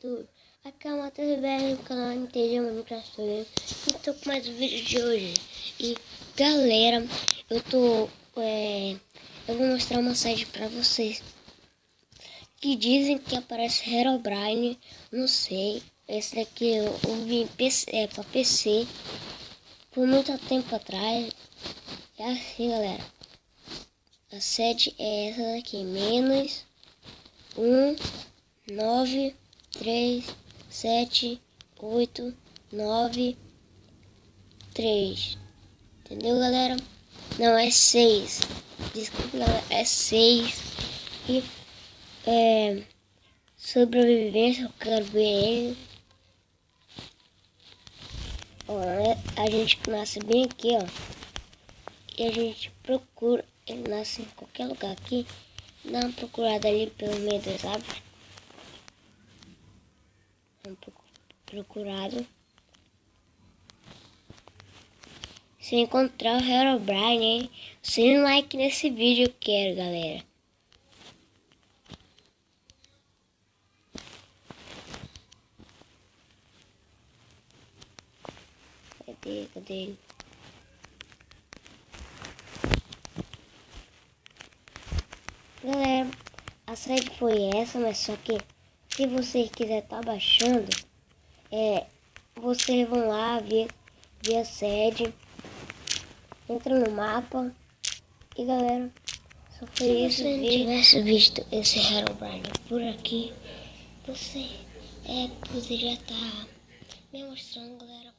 YouTube, aqui é o Matheus BR do canal MTG Minecraft. E tô com mais um vídeo de hoje. E galera, eu vou mostrar uma site pra vocês que dizem que aparece Herobrine, não sei. Esse daqui eu vi pra PC por muito tempo atrás. É assim, galera. A sede é essa daqui, menos 1 9 3 7 8 9 3. Entendeu, galera? Não, é 6. Desculpa, galera, é 6. E sobrevivência, eu quero ver ele. Ó, a gente nasce bem aqui, ó. E a gente procura, ele nasce em qualquer lugar aqui. Dá uma procurada ali pelo meio das árvores. Procurado. Se encontrar o Herobrine, hein? Sem like nesse vídeo eu quero, galera. Cadê ele? Galera, a série foi essa, mas só que se vocês quiserem estar baixando, vocês vão lá ver a sede, entra no mapa e galera, só foi isso. Se você não tivesse visto esse Herobrine por aqui, você poderia estar me mostrando, galera.